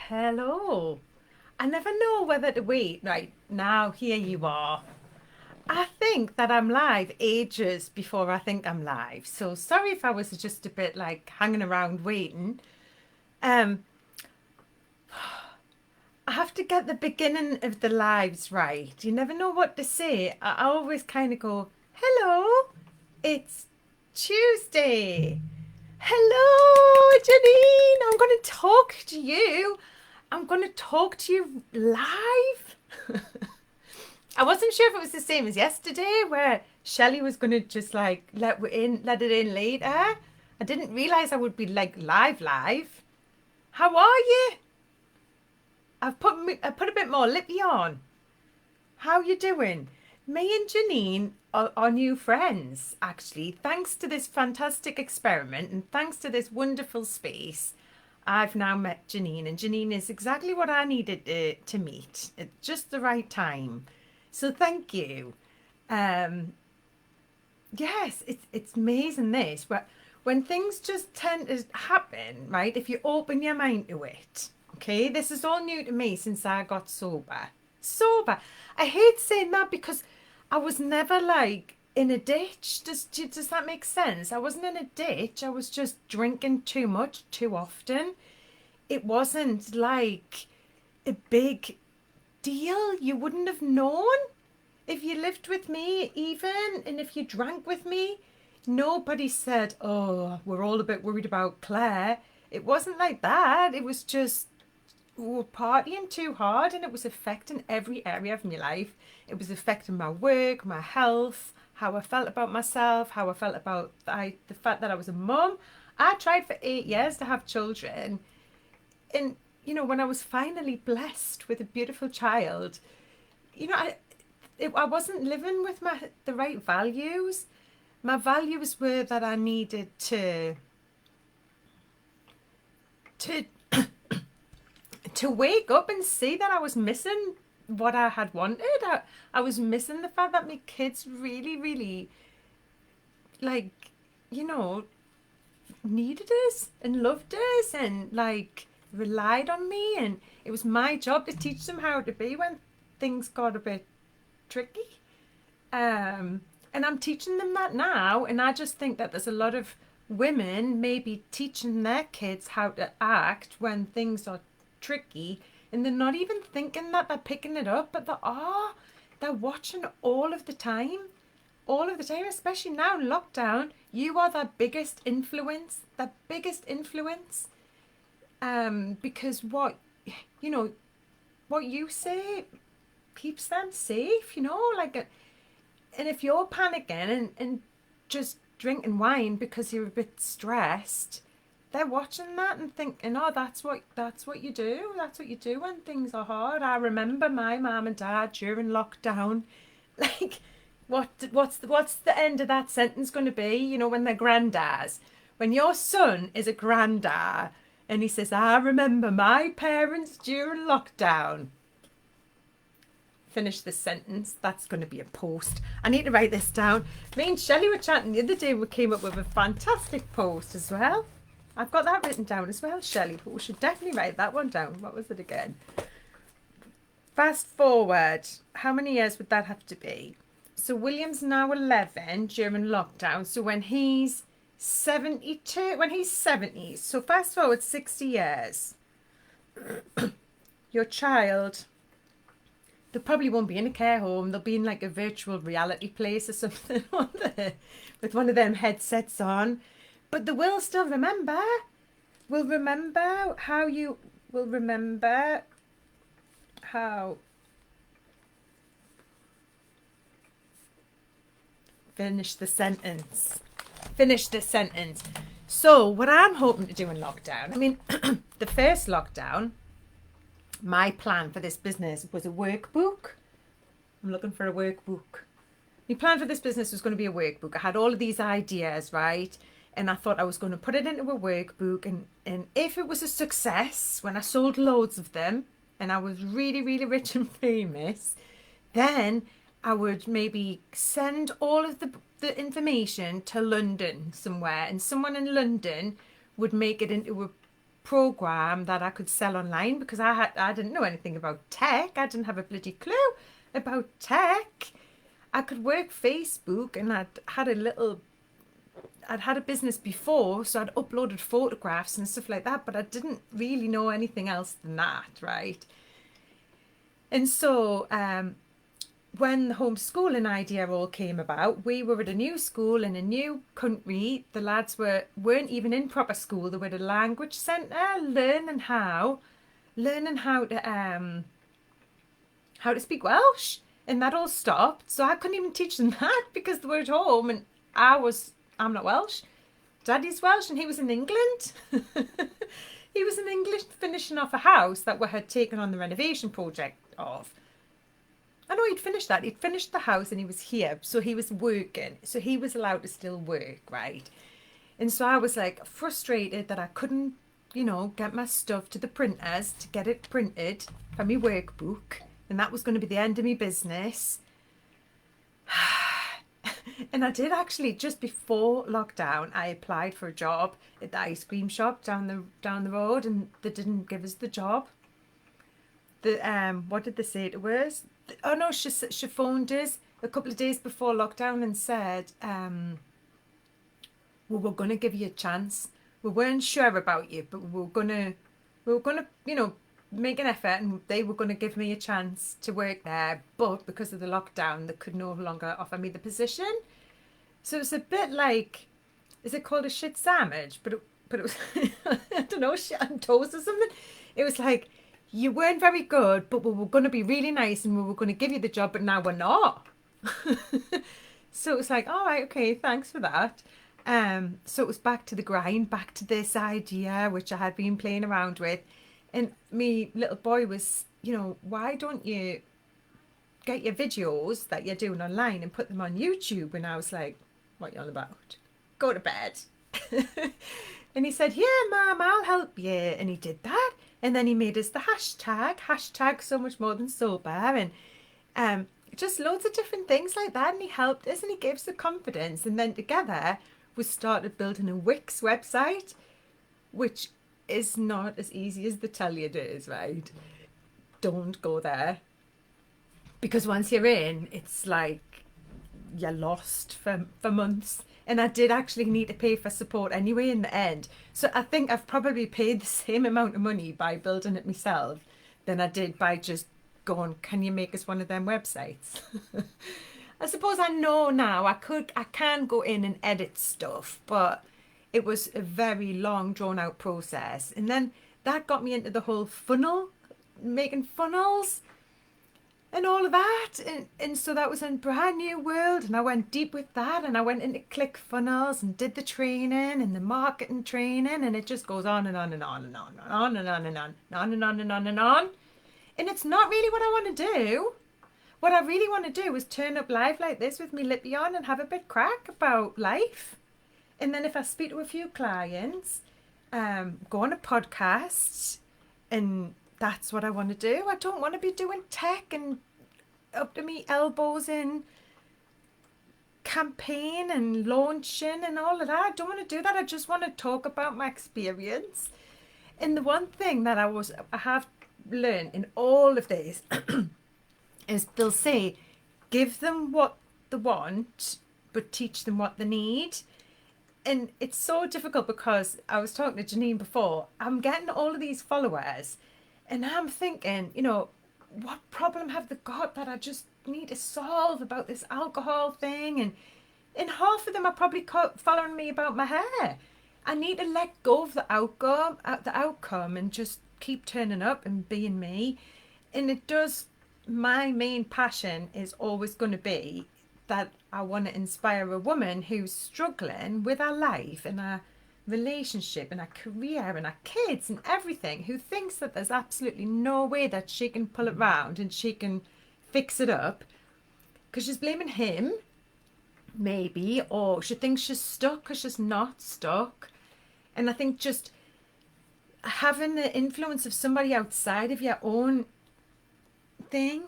Hello. I never know whether to wait. Right now, here you are. I think that I'm live ages before I think I'm live. So sorry if I was just a bit like hanging around waiting. Um, I have to get the beginning of the lives right. You never know what to say. I always kind of go, "Hello, it's Tuesday. Hello, Janine. I'm going to talk to you. I'm going to talk to you live." I wasn't sure if it was the same as yesterday, where Shelley was going to just like let it in later. I didn't realize I would be like live. How are you? I put a bit more lippy on. How you doing? Me and Janine are new friends, actually, thanks to this fantastic experiment and thanks to this wonderful space. I've now met Janine, and Janine is exactly what I needed to meet at just the right time. So thank you. Um, yes, it's amazing this, but when things just tend to happen, right? If you open your mind to it, okay. This is all new to me since I got sober. Sober. I hate saying that because I was never like in a ditch. Does that make sense? I wasn't in a ditch. I was just drinking too much too often. It wasn't like a big deal. You wouldn't have known if you lived with me, even, and if you drank with me. Nobody said, "Oh, we're all a bit worried about Claire." It wasn't like that. It was just we were partying too hard, and it was affecting every area of my life. It was affecting my work, my health, how I felt about myself, how I felt about the fact that I was a mum. I tried for 8 years to have children, and when I was finally blessed with a beautiful child, you know, I I wasn't living with the right values. My values were that I needed to to wake up and see that I was missing what I had wanted. I was missing the fact that my kids really, really like, you know, needed us and loved us and like relied on me, and it was my job to teach them how to be when things got a bit tricky. And I'm teaching them that now, and I just think that there's a lot of women maybe teaching their kids how to act when things are tricky, and they're not even thinking that they're picking it up, but they are. They're watching all of the time, especially now in lockdown. You are the biggest influence, because you know, what you say keeps them safe, and if you're panicking and just drinking wine because you're a bit stressed, they're watching that and thinking, "Oh, that's what you do. That's what you do when things are hard." I remember my mum and dad during lockdown, like, what's the end of that sentence going to be? When they're granddads, when your son is a granddad, and he says, "I remember my parents during lockdown." Finish this sentence. That's going to be a post. I need to write this down. Me and Shelley were chatting the other day. We came up with a fantastic post as well. I've got that written down as well, Shelley, but we should definitely write that one down. What was it again? Fast forward. How many years would that have to be? So William's now 11 during lockdown. So when he's 72, when he's 70, so fast forward 60 years. Your child, they probably won't be in a care home. They'll be in like a virtual reality place or something with one of them headsets on. But they will still remember. Will remember how you will remember how. Finish the sentence. Finish the sentence. So what I'm hoping to do in lockdown, I mean, the first lockdown, my plan for this business was a workbook. I'm looking for a workbook. My plan for this business was going to be a workbook. I had all of these ideas, right? And I thought I was going to put it into a workbook. And if it was a success, when I sold loads of them and I was really, really rich and famous, then I would maybe send all of the information to London somewhere. And someone in London would make it into a program that I could sell online because I didn't know anything about tech. I didn't have a bloody clue about tech. I could work Facebook, and I'd had a business before, so I'd uploaded photographs and stuff like that, but I didn't really know anything else than that, right? And so when the homeschooling idea all came about, we were at a new school in a new country. The lads weren't even in proper school. They were at a language centre, learning how to speak Welsh, and that all stopped. So I couldn't even teach them that because they were at home, and I'm not Welsh. Daddy's Welsh, and he was in England. He was in England finishing off a house that we had taken on the renovation project of. I know he'd finished that. He'd finished the house and he was here. So he was working. So he was allowed to still work, right? And so I was like frustrated that I couldn't, get my stuff to the printers to get it printed for my workbook. And that was going to be the end of my business. And I did actually, just before lockdown, I applied for a job at the ice cream shop down the road, and they didn't give us the job. What did they say to us? Oh no, she phoned us a couple of days before lockdown and said, we were going to give you a chance. We weren't sure about you, but we were gonna, make an effort, and they were going to give me a chance to work there. But because of the lockdown, they could no longer offer me the position. So it's a bit like, is it called a shit sandwich? But it was, I don't know, shit on toast or something. It was like, you weren't very good, but we were going to be really nice and we were going to give you the job, but now we're not. So it was like, all right, okay, thanks for that. So it was back to the grind, back to this idea, which I had been playing around with. And me little boy was, why don't you get your videos that you're doing online and put them on YouTube? And I was like, what are you on about? Go to bed. And he said, yeah, Mum, I'll help you. And he did that. And then he made us the hashtag so much more than sober. And just loads of different things like that. And he helped us and he gave us the confidence. And then together we started building a Wix website, which is not as easy as they tell you it is, right? Don't go there. Because once you're in, it's like you're lost for months. And I did actually need to pay for support anyway in the end. So I think I've probably paid the same amount of money by building it myself than I did by just going, can you make us one of them websites? I suppose I know now I can go in and edit stuff, but it was a very long drawn out process. And then that got me into the whole funnel, making funnels and all of that, and so that was a brand new world, and I went deep with that, and I went into ClickFunnels and did the training and the marketing training, and it just goes on and on and on and on and on and on and on and on and on and on and on. And it's not really what I want to do. What I really want to do is turn up live like this with me lippy on and have a bit crack about life. And then if I speak to a few clients, go on a podcast, and that's what I want to do. I don't want to be doing tech and up to me elbows in campaign and launching and all of that. I don't want to do that. I just want to talk about my experience. And the one thing that I have learned in all of this is they'll say, give them what they want, but teach them what they need. And it's so difficult because I was talking to Janine before. I'm getting all of these followers, and I'm thinking, what problem have they got that I just need to solve about this alcohol thing? And half of them are probably following me about my hair. I need to let go of the outcome and just keep turning up and being me. And my main passion is always going to be that I want to inspire a woman who's struggling with her life and her relationship and her career and her kids and everything, who thinks that there's absolutely no way that she can pull it round and she can fix it up because she's blaming him, maybe, or she thinks she's stuck because she's not stuck. And I think just having the influence of somebody outside of your own thing,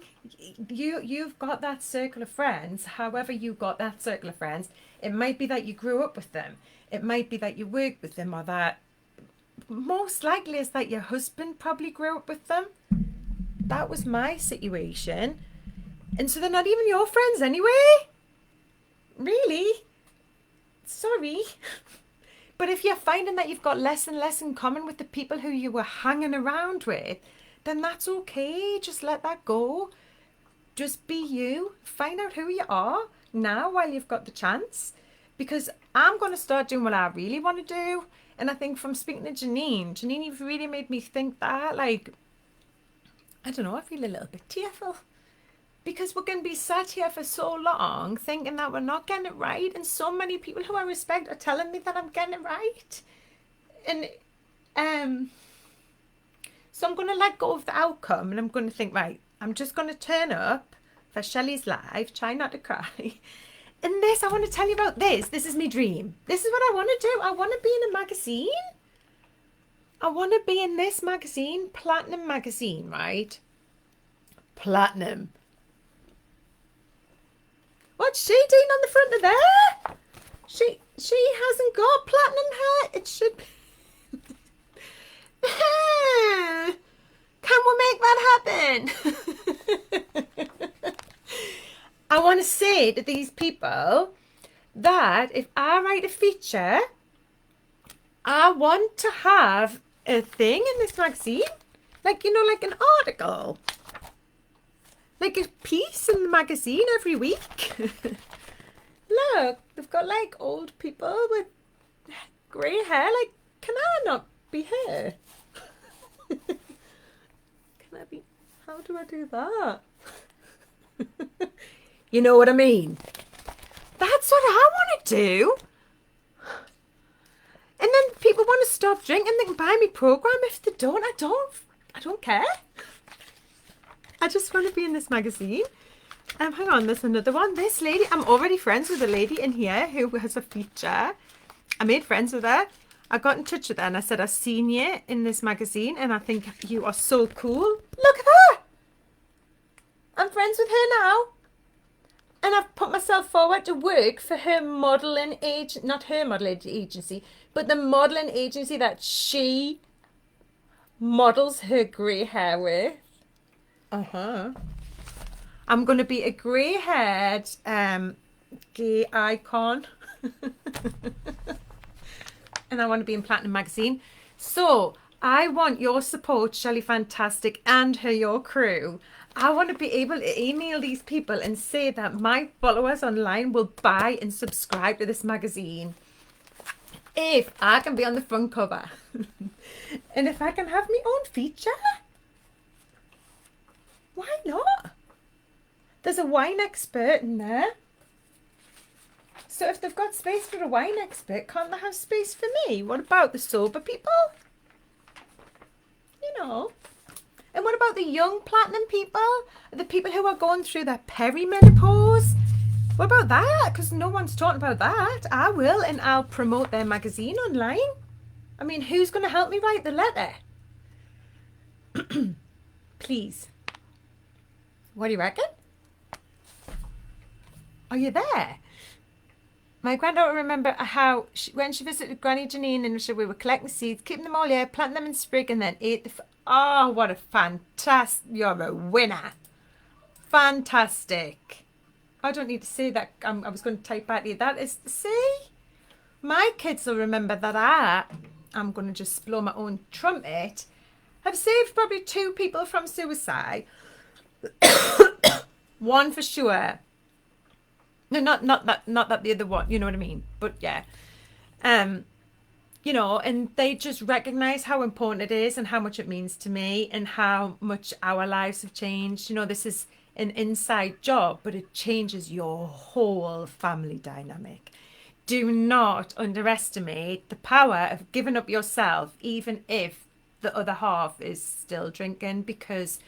you've got that circle of friends, however you got that circle of friends. It might be that you grew up with them, it might be that you work with them, or that most likely is that your husband probably grew up with them. That was my situation. And so they're not even your friends anyway? Really? Sorry. But if you're finding that you've got less and less in common with the people who you were hanging around with, then that's okay. Just let that go. Just be you. Find out who you are now while you've got the chance. Because I'm going to start doing what I really want to do. And I think from speaking to Janine, you've really made me think that, like, I don't know, I feel a little bit tearful. Because we're going to be sat here for so long thinking that we're not getting it right. And so many people who I respect are telling me that I'm getting it right. And so I'm going to let go of the outcome. And I'm going to think, right, I'm just going to turn up for Shelley's live, try not to cry. And this, I want to tell you about this. This is my dream. This is what I want to do. I want to be in a magazine. I want to be in this magazine, Platinum Magazine, right? Platinum. What's she doing on the front of there? She hasn't got platinum hair. It should be. Can we make that happen? I want to say to these people that if I write a feature, I want to have a thing in this magazine. Like, you know, like an article. Like a piece in the magazine every week. Look, they've got like old people with grey hair. Like, can I not be here? Can I be? How do I do that? You know what I mean? That's what I want to do. And then people want to stop drinking, they can buy me program. If they don't, I don't care. I just want to be in this magazine. Hang on, there's another one. This lady, I'm already friends with a lady in here who has a feature. I made friends with her. I got in touch with her and I said, I've seen you in this magazine and I think you are so cool. Look at her. I'm friends with her now. And I've put myself forward to work for her modelling agency, not her modelling agency, but the modelling agency that she models her grey hair with. I'm going to be a grey-haired gay icon. And I want to be in Platinum Magazine. So I want your support, Shelley Fantastic and your crew. I want to be able to email these people and say that my followers online will buy and subscribe to this magazine. If I can be on the front cover. And if I can have my own feature. Why not? There's a wine expert in there. So if they've got space for a wine expert, can't they have space for me? What about the sober people? You know. And what about the young platinum people? The people who are going through their perimenopause? What about that? Because no one's talking about that. I will, and I'll promote their magazine online. I mean, who's going to help me write the letter? Please. What do you reckon? Are you there? My granddaughter remember how when she visited Granny Janine and we were collecting seeds, keeping them all here, planting them in sprig and then ate the... Oh, what a fantastic... You're a winner. Fantastic. I don't need to say that. I was going to type back to you. That is... See? My kids will remember that I'm going to just blow my own trumpet. I've saved probably 2 people from suicide. One for sure. No, not that the other one, you know what I mean? But yeah. You know, and they just recognize how important it is and how much it means to me and how much our lives have changed. You know, this is an inside job, but it changes your whole family dynamic. Do not underestimate the power of giving up yourself, even if the other half is still drinking, because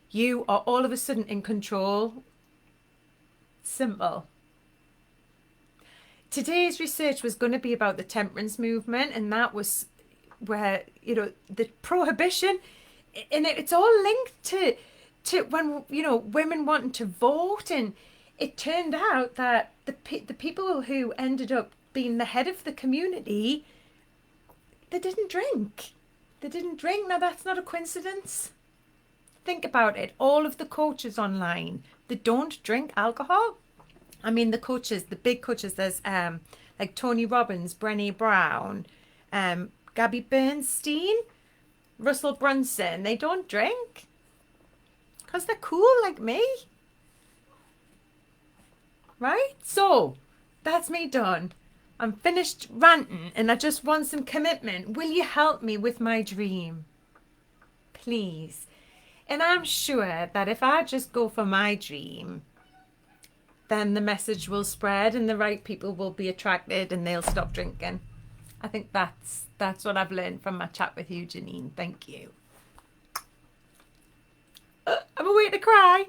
you are all of a sudden in control. Simple. Today's research was going to be about the temperance movement, and that was where, you know, the prohibition, and it's all linked to when, you know, women wanting to vote, and it turned out that the people who ended up being the head of the community, they didn't drink. They didn't drink. Now that's not a coincidence. Think about it. All of the coaches online, they don't drink alcohol. I mean, the coaches, the big coaches, there's like Tony Robbins, Brené Brown, Gabby Bernstein, Russell Brunson. They don't drink because they're cool like me. Right? So that's me done. I'm finished ranting and I just want some commitment. Will you help me with my dream? Please. And I'm sure that if I just go for my dream, then the message will spread and the right people will be attracted and they'll stop drinking. I think that's what I've learned from my chat with you, Janine. Thank you. I'm away to cry.